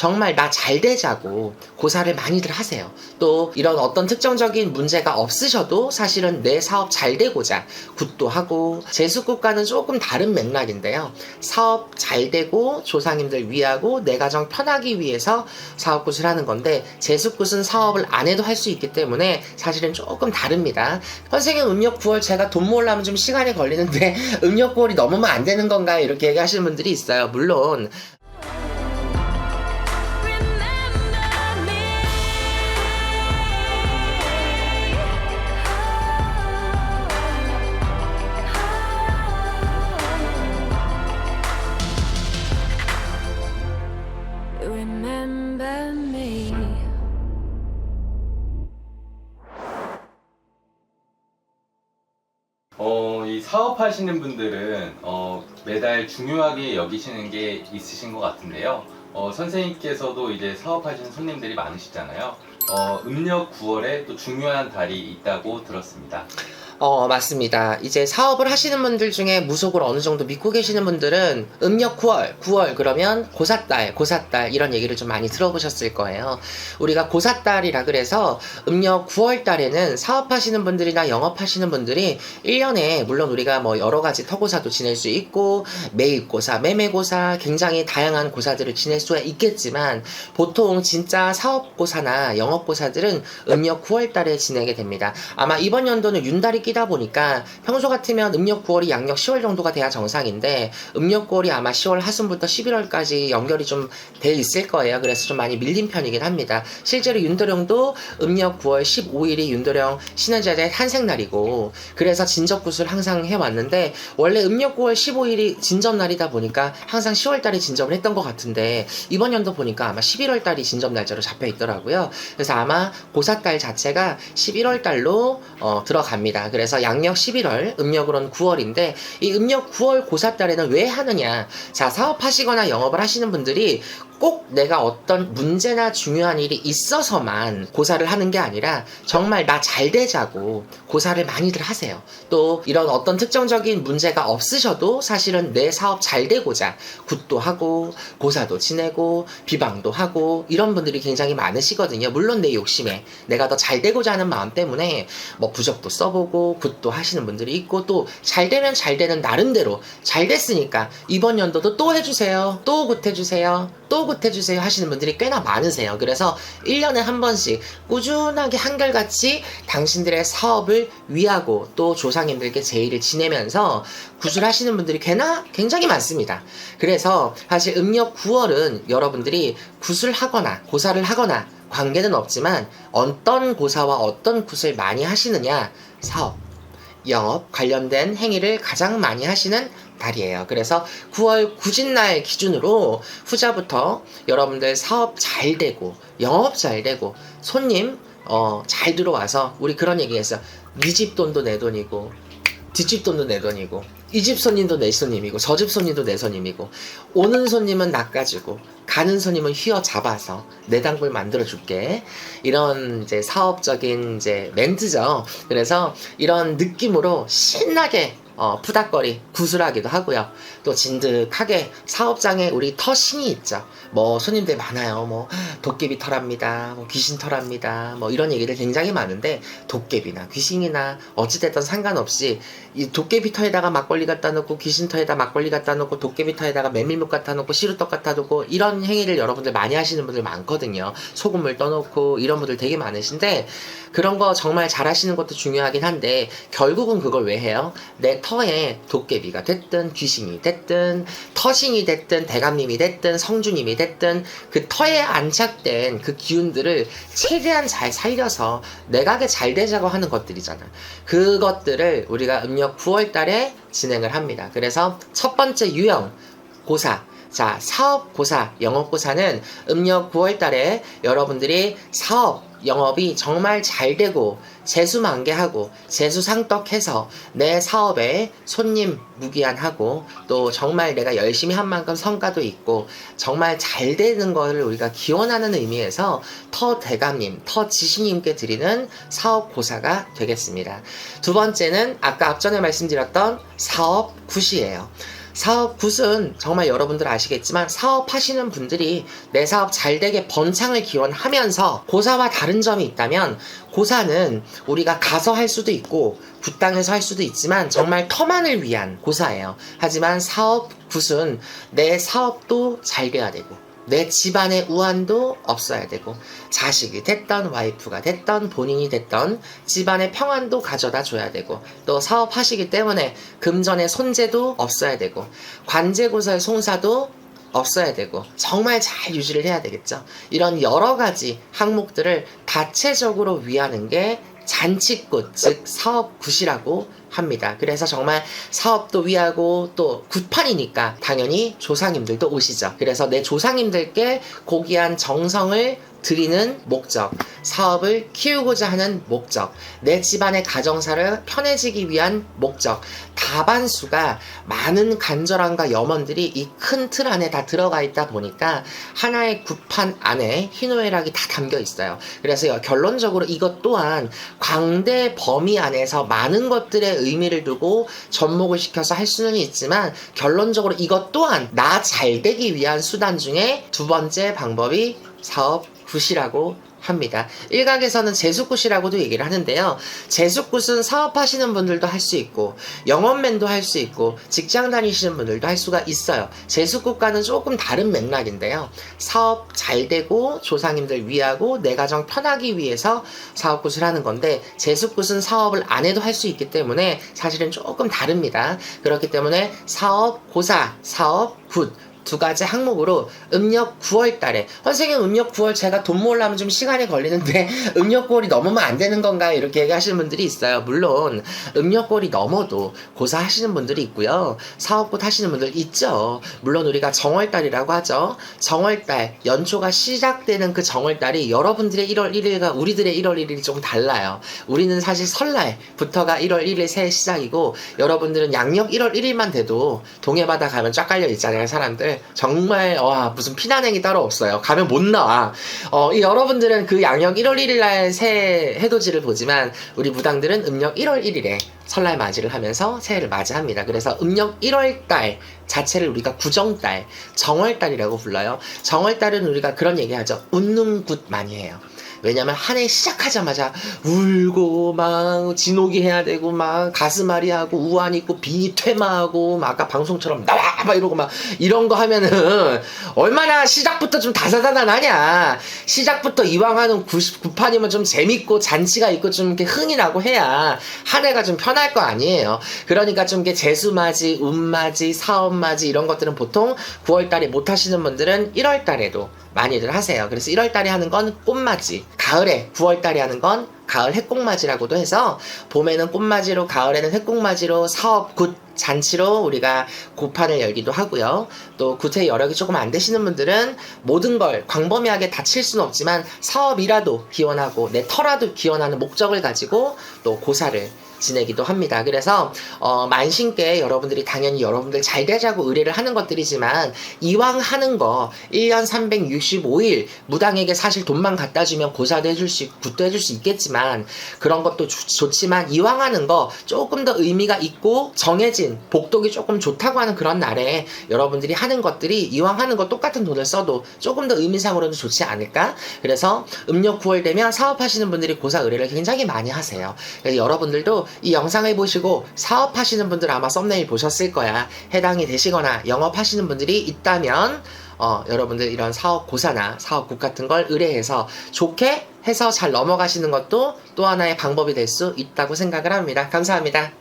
정말 나 잘 되자고 고사를 많이들 하세요. 또 이런 어떤 특정적인 문제가 없으셔도 사실은 내 사업 잘 되고자 굿도 하고, 재수굿과는 조금 다른 맥락인데요. 사업 잘 되고 조상님들 위하고 내 가정 편하기 위해서 사업굿을 하는 건데, 재수굿은 사업을 안 해도 할 수 있기 때문에 사실은 조금 다릅니다. 선생님, 음력 9월 제가 돈 모으려면 좀 시간이 걸리는데 음력 9월이 넘으면 안 되는 건가, 이렇게 얘기하시는 분들이 있어요. 물론 Remember me. 이 사업하시는 분들은 매달 중요하게 여기시는 게 있으신 것 같은데요. 선생님께서도 이제 사업하시는 손님들이 많으시잖아요. 음력 9월에 또 중요한 달이 있다고 들었습니다. 맞습니다. 이제 사업을 하시는 분들 중에 무속을 어느 정도 믿고 계시는 분들은 음력 9월 그러면 고사달 이런 얘기를 좀 많이 들어보셨을 거예요. 우리가 고사달이라 그래서 음력 9월 달에는 사업하시는 분들이나 영업하시는 분들이 1년에 물론 우리가 뭐 여러 가지 터고사도 지낼 수 있고 매입고사, 매매고사, 굉장히 다양한 고사들을 지낼 수가 있겠지만, 보통 진짜 사업고사나 영업고사들은 음력 9월 달에 지내게 됩니다. 아마 이번 연도는 윤달이 끼다 보니까 평소 같으면 음력 9월이 양력 10월 정도가 돼야 정상인데, 음력 9월이 아마 10월 하순부터 11월까지 연결이 좀 돼 있을 거예요. 그래서 좀 많이 밀린 편이긴 합니다. 실제로 윤도령도 음력 9월 15일이 윤도령 신원자의 탄생날이고, 그래서 진접굿을 항상 해왔는데, 원래 음력 9월 15일이 진접날이다 보니까 항상 10월달에 진접을 했던 것 같은데, 이번 연도 보니까 아마 11월달이 진접날짜로 잡혀 있더라고요. 그래서 아마 고사달 자체가 11월달로 들어갑니다. 그래서 양력 11월, 음력으로는 9월인데, 이 음력 9월 고사달에는 왜 하느냐? 자, 사업하시거나 영업을 하시는 분들이 꼭 내가 어떤 문제나 중요한 일이 있어서만 고사를 하는 게 아니라 정말 나 잘 되자고 고사를 많이들 하세요. 또 이런 어떤 특정적인 문제가 없으셔도 사실은 내 사업 잘 되고자 굿도 하고 고사도 지내고 비방도 하고 이런 분들이 굉장히 많으시거든요. 물론 내 욕심에 내가 더 잘 되고자 하는 마음 때문에 뭐 부적도 써보고 굿도 하시는 분들이 있고, 또 잘 되면 잘 되는 나름대로 잘 됐으니까 이번 연도도 또 해주세요, 또 굿 해주세요, 또 굿 해주세요 하시는 분들이 꽤나 많으세요. 그래서 1년에 한 번씩 꾸준하게 한결같이 당신들의 사업을 위하고 또 조상님들께 제의를 지내면서 굿을 하시는 분들이 굉장히 많습니다. 그래서 사실 음력 9월은 여러분들이 굿을 하거나 고사를 하거나 관계는 없지만, 어떤 고사와 어떤 굿을 많이 하시느냐, 사업, 영업 관련된 행위를 가장 많이 하시는 달이에요. 그래서 9월 구진날 기준으로 후자부터 여러분들 사업 잘 되고 영업 잘 되고 손님 잘 들어와서, 우리 그런 얘기했어. 네 집 돈도 내 돈이고 뒷집 돈도 내 돈이고, 이 집 손님도 내 손님이고 저 집 손님도 내 손님이고, 오는 손님은 낚아주고 가는 손님은 휘어잡아서 내 단골 만들어줄게, 이런 이제 사업적인 이제 멘트죠. 그래서 이런 느낌으로 신나게 푸닥거리 구슬하기도 하고요. 또 진득하게 사업장에 우리 터신이 있죠. 뭐 손님들 많아요. 뭐 도깨비 털합니다, 뭐 귀신 털합니다, 뭐 이런 얘기들 굉장히 많은데, 도깨비나 귀신이나 어찌됐든 상관없이 이 도깨비 터에다가 막걸리 갖다 놓고 귀신 터에다 막걸리 갖다 놓고 도깨비 터에다가 메밀묵 갖다 놓고 시루떡 갖다 놓고, 이런 행위를 여러분들 많이 하시는 분들 많거든요. 소금물 떠놓고 이런 분들 되게 많으신데, 그런 거 정말 잘 하시는 것도 중요하긴 한데, 결국은 그걸 왜 해요? 내 터에 도깨비가 됐든 귀신이 됐든 터신이 됐든 대감님이 됐든 성주님이 됐든 그 터에 안착된 그 기운들을 최대한 잘 살려서 내가게 잘 되자고 하는 것들이잖아. 그것들을 우리가 음력 9월 달에 진행을 합니다. 그래서 첫 번째 유형 고사, 자, 사업고사, 영업고사는 음력 9월 달에 여러분들이 사업, 영업이 정말 잘 되고 재수만개하고 재수상떡해서 내 사업에 손님 무기한하고 또 정말 내가 열심히 한 만큼 성과도 있고 정말 잘 되는 거를 우리가 기원하는 의미에서 터 대감님, 터 지신님께 드리는 사업고사가 되겠습니다. 두 번째는 아까 앞전에 말씀드렸던 사업굿이에요. 사업 굿은 정말 여러분들 아시겠지만 사업하시는 분들이 내 사업 잘 되게 번창을 기원하면서 고사와 다른 점이 있다면 고사는 우리가 가서 할 수도 있고 굿당에서 할 수도 있지만 정말 터만을 위한 고사예요. 하지만 사업 굿은 내 사업도 잘 돼야 되고 내 집안의 우환도 없어야 되고 자식이 됐던 와이프가 됐던 본인이 됐던 집안의 평안도 가져다 줘야 되고 또 사업하시기 때문에 금전의 손재도 없어야 되고 관제고사의 송사도 없어야 되고 정말 잘 유지를 해야 되겠죠. 이런 여러 가지 항목들을 다체적으로 위하는 게 잔치굿, 즉 사업굿이라고 합니다. 그래서 정말 사업도 위하고 또 굿판이니까 당연히 조상님들도 오시죠. 그래서 내 조상님들께 고귀한 정성을 드리는 목적, 사업을 키우고자 하는 목적, 내 집안의 가정사를 편해지기 위한 목적, 다반수가 많은 간절함과 염원들이 이 큰 틀 안에 다 들어가 있다 보니까 하나의 굿판 안에 희노애락이 다 담겨 있어요. 그래서 결론적으로 이것 또한 광대 범위 안에서 많은 것들의 의미를 두고 접목을 시켜서 할 수는 있지만 결론적으로 이것 또한 나 잘 되기 위한 수단 중에 두 번째 방법이 사업 굿이라고 합니다. 일각에서는 재수굿이라고도 얘기를 하는데요. 재수굿은 사업하시는 분들도 할 수 있고 영업맨도 할 수 있고 직장 다니시는 분들도 할 수가 있어요. 재수굿과는 조금 다른 맥락인데요. 사업 잘 되고 조상님들 위하고 내 가정 편하기 위해서 사업굿을 하는 건데 재수굿은 사업을 안 해도 할 수 있기 때문에 사실은 조금 다릅니다. 그렇기 때문에 사업 고사, 사업 굿 두 가지 항목으로 음력 9월 달에 선생님 음력 9월 제가 돈 모으려면 좀 시간이 걸리는데 음력 9월이 넘으면 안 되는 건가요? 이렇게 얘기하시는 분들이 있어요. 물론 음력 9월이 넘어도 고사하시는 분들이 있고요. 사업굿 하시는 분들 있죠. 물론 우리가 정월달이라고 하죠. 정월달 연초가 시작되는 그 정월달이 여러분들의 1월 1일과 우리들의 1월 1일이 조금 달라요. 우리는 사실 설날부터가 1월 1일 새해 시작이고 여러분들은 양력 1월 1일만 돼도 동해바다 가면 쫙 깔려 있잖아요. 사람들 정말 무슨 피난행이 따로 없어요. 가면 못 나와. 여러분들은 그 양력 1월 1일 날 새해 해돋이를 보지만 우리 무당들은 음력 1월 1일에 설날 맞이를 하면서 새해를 맞이합니다. 그래서 음력 1월 달 자체를 우리가 구정달, 정월달이라고 불러요. 정월달은 우리가 그런 얘기하죠. 웃는 굿 많이 해요. 왜냐면 한 해 시작하자마자 울고 막 진호기 해야 되고 막 가슴앓이 하고 우환 있고 비니 퇴마하고 막 아까 방송처럼 나와 막 이러고 막 이런 거 하면은 얼마나 시작부터 좀 다사다난하냐. 시작부터 이왕 하는 굿판이면 좀 재밌고 잔치가 있고 좀 이렇게 흥이 나고 해야 한 해가 좀 편할 거 아니에요. 그러니까 좀 이렇게 재수맞이, 운맞이, 사업맞이 이런 것들은 보통 9월달에 못 하시는 분들은 1월달에도 많이들 하세요. 그래서 1월달에 하는 건 꽃맞이, 가을에 9월달에 하는 건 가을 해꽃맞이라고도 해서 봄에는 꽃맞이로 가을에는 해꽃맞이로 사업 굿 잔치로 우리가 고판을 열기도 하고요. 또 구태 여력이 조금 안 되시는 분들은 모든 걸 광범위하게 다 칠 수는 없지만 사업이라도 기원하고 내 터라도 기원하는 목적을 가지고 또 고사를 지내기도 합니다. 그래서 만신께 여러분들이 당연히 여러분들 잘 되자고 의뢰를 하는 것들이지만 이왕 하는 거 1년 365일 무당에게 사실 돈만 갖다 주면 고사도 해줄 수 굿도 해줄 수 있겠지만 그런 것도 좋지만 이왕 하는 거 조금 더 의미가 있고 정해진 복독이 조금 좋다고 하는 그런 날에 여러분들이 하는 것들이 이왕 하는 거 똑같은 돈을 써도 조금 더 의미상으로는 좋지 않을까? 그래서 음력 9월 되면 사업하시는 분들이 고사 의뢰를 굉장히 많이 하세요. 그래서 여러분들도 이 영상을 보시고 사업하시는 분들 아마 썸네일 보셨을 거야. 해당이 되시거나 영업하시는 분들이 있다면 여러분들 이런 사업 고사나 사업 굿 같은 걸 의뢰해서 좋게 해서 잘 넘어가시는 것도 또 하나의 방법이 될 수 있다고 생각을 합니다. 감사합니다.